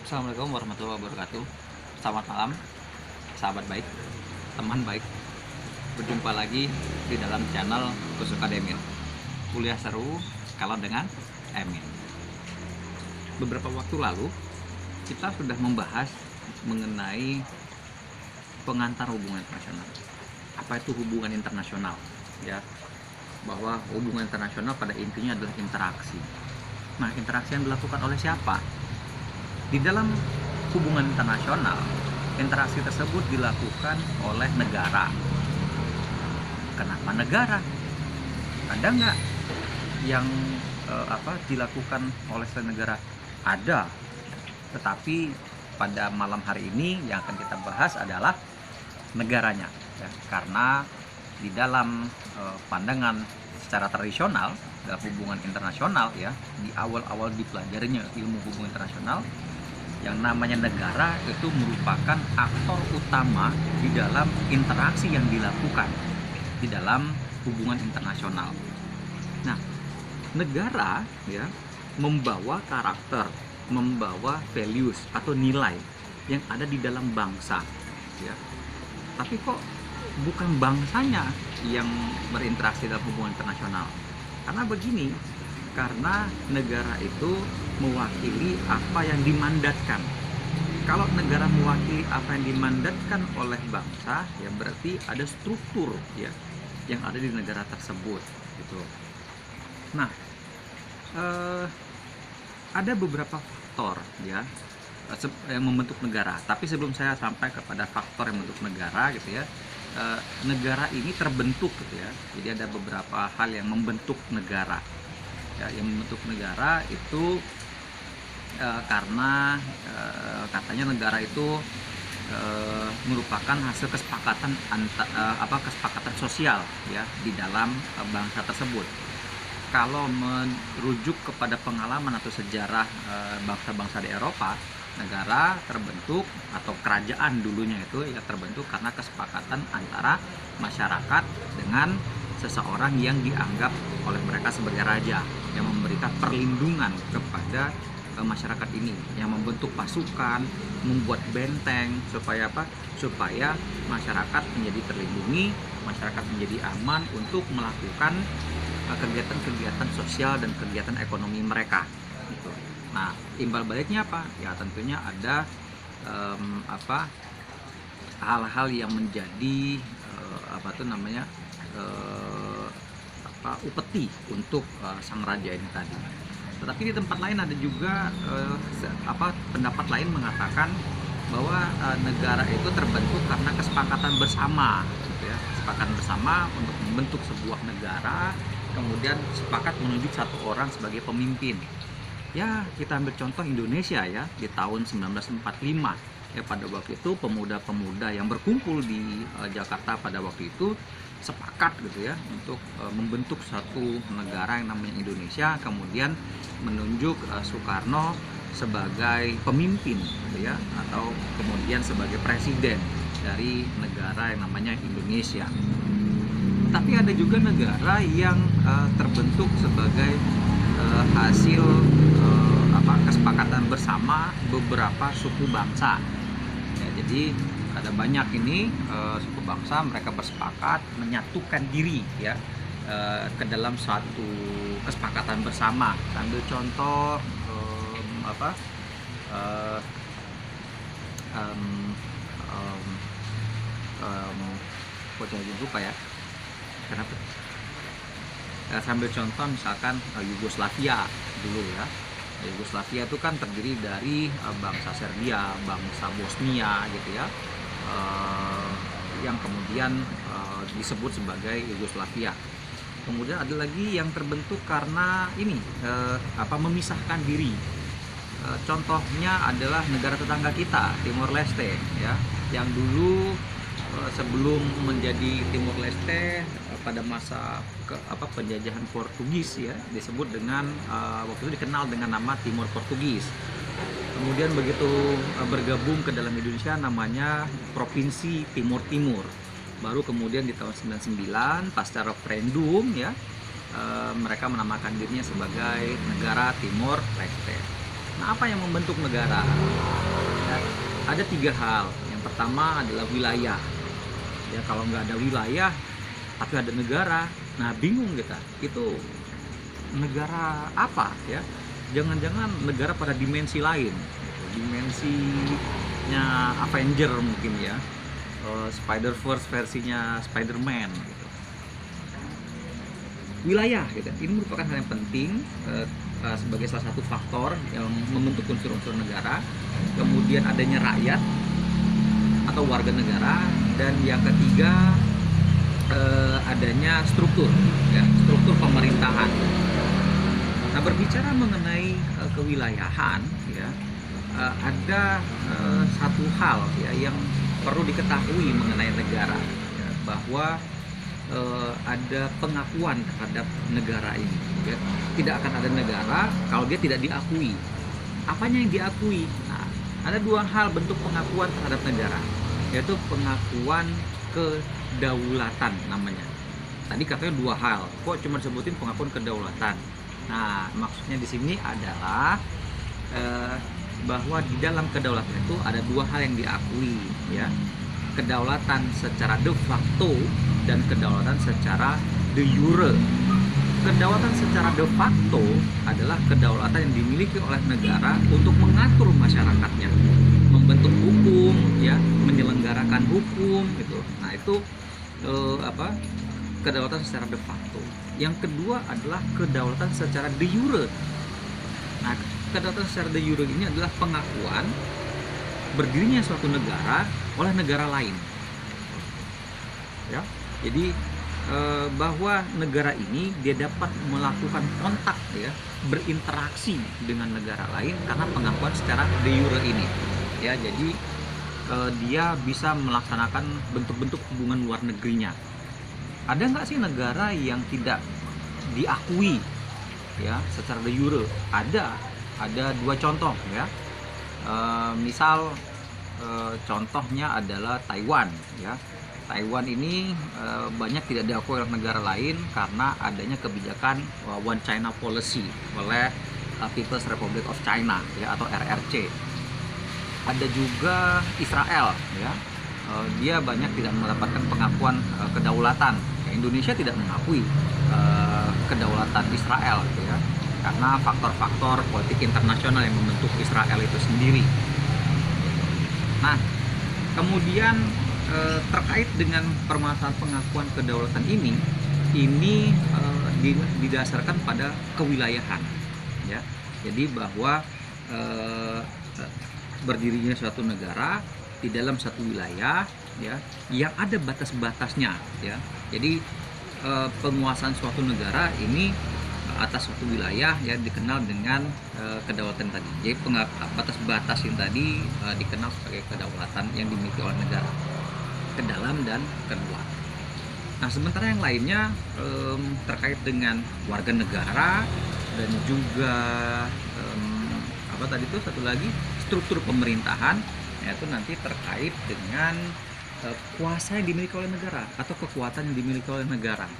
Assalamualaikum warahmatullahi wabarakatuh. Selamat malam, sahabat baik, teman baik. Berjumpa lagi di dalam channel Kusuka Demin. Kuliah seru kalau dengan Emin. Beberapa waktu lalu kita sudah membahas mengenai pengantar hubungan internasional. Apa itu hubungan internasional? Ya, bahwa hubungan internasional pada intinya adalah interaksi. Nah, interaksi yang dilakukan oleh siapa? Di dalam hubungan internasional, interaksi tersebut dilakukan oleh negara. Kenapa negara? Ada nggak yang dilakukan oleh negara? Ada. Tetapi pada malam hari ini yang akan kita bahas adalah negaranya. Ya, karena di dalam pandangan secara tradisional dalam hubungan internasional, ya, di awal-awal dipelajarinya ilmu hubungan internasional, yang namanya negara itu merupakan aktor utama di dalam interaksi yang dilakukan di dalam hubungan internasional. Nah, negara, ya, membawa karakter, membawa values atau nilai yang ada di dalam bangsa, ya. Tapi kok bukan bangsanya yang berinteraksi dalam hubungan internasional? Karena begini, karena negara itu mewakili apa yang dimandatkan. Kalau negara mewakili apa yang dimandatkan oleh bangsa, ya berarti ada struktur, ya, yang ada di negara tersebut, gitu. Nah, ada beberapa faktor, ya, yang membentuk negara. Tapi sebelum saya sampai kepada faktor yang membentuk negara, gitu ya, negara ini terbentuk, gitu ya. Jadi ada beberapa hal yang membentuk negara. Ya, yang membentuk negara itu karena katanya negara itu merupakan hasil kesepakatan kesepakatan sosial, ya, di dalam bangsa tersebut. Kalau merujuk kepada pengalaman atau sejarah bangsa-bangsa di Eropa, negara terbentuk atau kerajaan dulunya itu ya terbentuk karena kesepakatan antara masyarakat dengan seseorang yang dianggap oleh mereka sebagai raja, yang memberikan perlindungan kepada masyarakat ini, yang membentuk pasukan, membuat benteng supaya apa? Supaya masyarakat menjadi terlindungi, masyarakat menjadi aman untuk melakukan kegiatan-kegiatan sosial dan kegiatan ekonomi mereka. Gitu. Nah, imbal baliknya apa? Ya tentunya ada hal-hal yang menjadi upeti untuk sang raja ini tadi. Tetapi di tempat lain ada juga pendapat lain mengatakan bahwa negara itu terbentuk karena kesepakatan bersama, gitu ya. Kesepakatan bersama untuk membentuk sebuah negara, kemudian sepakat menunjuk satu orang sebagai pemimpin. Ya, kita ambil contoh Indonesia, ya, di tahun 1945. Ya, pada waktu itu pemuda-pemuda yang berkumpul di Jakarta pada waktu itu sepakat, gitu ya, untuk membentuk satu negara yang namanya Indonesia, kemudian menunjuk Soekarno sebagai pemimpin, gitu ya, atau kemudian sebagai presiden dari negara yang namanya Indonesia. Tapi ada juga negara yang terbentuk sebagai hasil kesepakatan bersama beberapa suku bangsa. Ya, jadi ada banyak ini suku bangsa, mereka bersepakat menyatukan diri, ya, ke dalam suatu kesepakatan bersama. Ambil contoh kok jadi lupa ya, kenapa? Sambil contoh misalkan Yugoslavia dulu, ya. Yugoslavia itu kan terdiri dari bangsa Serbia, bangsa Bosnia, gitu ya, yang kemudian disebut sebagai Yugoslavia. Kemudian ada lagi yang terbentuk karena ini memisahkan diri. Contohnya adalah negara tetangga kita, Timor Leste, ya, yang dulu sebelum menjadi Timor Leste pada masa penjajahan Portugis, ya, disebut dengan waktu itu dikenal dengan nama Timor Portugis. Kemudian begitu bergabung ke dalam Indonesia namanya Provinsi Timur Timur. Baru kemudian di tahun 99 pasca referendum, ya, mereka menamakan dirinya sebagai negara Timor Leste. Nah, apa yang membentuk negara? Ya, ada 3 hal. Yang pertama adalah wilayah. Ya, kalau nggak ada wilayah tapi ada negara, nah bingung kita. Itu negara apa ya? Jangan-jangan negara pada dimensi lain, dimensinya Avenger mungkin ya, Spider-Verse versinya Spider-Man gitu. Wilayah gitu, ini merupakan hal yang penting sebagai salah satu faktor yang membentuk unsur-unsur negara. Kemudian adanya rakyat atau warga negara, dan yang ketiga adanya struktur ya, struktur pemerintahan. Nah, berbicara mengenai kewilayahan ya, ada satu hal ya yang perlu diketahui mengenai negara ya, bahwa ada pengakuan terhadap negara ini ya. Tidak akan ada negara kalau dia tidak diakui. Apanya yang diakui? Nah, ada 2 hal bentuk pengakuan terhadap negara, yaitu pengakuan kedaulatan namanya. Tadi katanya 2 hal, kok cuma sebutin pengakuan kedaulatan. Nah, maksudnya di sini adalah bahwa di dalam kedaulatan itu ada 2 hal yang diakui ya. Kedaulatan secara de facto dan kedaulatan secara de jure. Kedaulatan secara de facto adalah kedaulatan yang dimiliki oleh negara untuk mengatur masyarakatnya, membentuk hukum ya, menyelenggarakan hukum gitu. Nah, itu kedaulatan secara de facto. Yang kedua adalah kedaulatan secara de jure. Nah, kedaulatan secara de jure ini adalah pengakuan berdirinya suatu negara oleh negara lain. Ya, jadi bahwa negara ini dia dapat melakukan kontak ya, berinteraksi dengan negara lain karena pengakuan secara de jure ini. Ya, jadi dia bisa melaksanakan bentuk-bentuk hubungan luar negerinya. Ada nggak sih negara yang tidak diakui ya secara de jure? Ada 2 contoh ya. Misal contohnya adalah Taiwan ya. Taiwan ini banyak tidak diakui oleh negara lain karena adanya kebijakan One China Policy oleh People's Republic of China ya, atau RRC. Ada juga Israel ya. Dia banyak tidak mendapatkan pengakuan kedaulatan. Ya, Indonesia tidak mengakui kedaulatan Israel ya, karena faktor-faktor politik internasional yang membentuk Israel itu sendiri. Nah, kemudian terkait dengan permasalahan pengakuan kedaulatan ini didasarkan pada kewilayahan ya. Jadi bahwa berdirinya suatu negara di dalam satu wilayah ya, yang ada batas-batasnya ya. Jadi penguasaan suatu negara ini atas suatu wilayah ya dikenal dengan kedaulatan tadi. Jadi batas-batas yang tadi dikenal sebagai kedaulatan yang dimiliki oleh negara, ke dalam dan ke luar. Nah, sementara yang lainnya terkait dengan warga negara dan juga apa tadi itu satu lagi struktur pemerintahan, yaitu nanti terkait dengan kuasa yang dimiliki oleh negara atau kekuatan yang dimiliki oleh negara.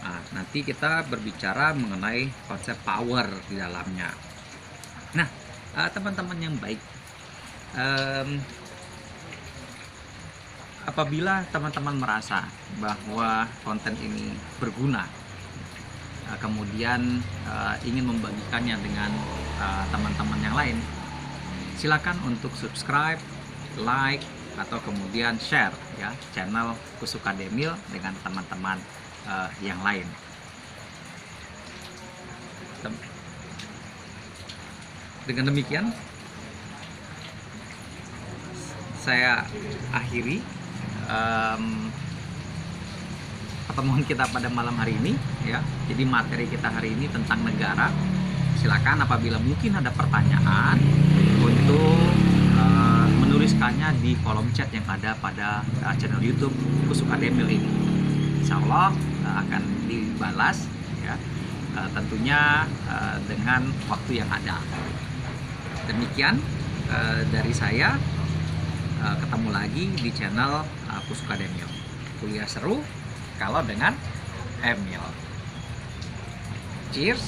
Nah, nanti kita berbicara mengenai konsep power di dalamnya. Nah, teman-teman yang baik, apabila teman-teman merasa bahwa konten ini berguna, kemudian ingin membagikannya dengan teman-teman yang lain, silakan untuk subscribe, like, atau kemudian share ya channel Kusuka Demil dengan teman-teman yang lain. Dengan demikian saya akhiri pertemuan kita pada malam hari ini ya. Jadi materi kita hari ini tentang negara. Silakan apabila mungkin ada pertanyaan untuk menuliskannya di kolom chat yang ada pada channel YouTube Kusuka Demil ini. Insya Allah akan dibalas ya, tentunya dengan waktu yang ada. Demikian dari saya, ketemu lagi di channel Kusuka Demil. Kuliah seru kalau dengan Emil. Cheers.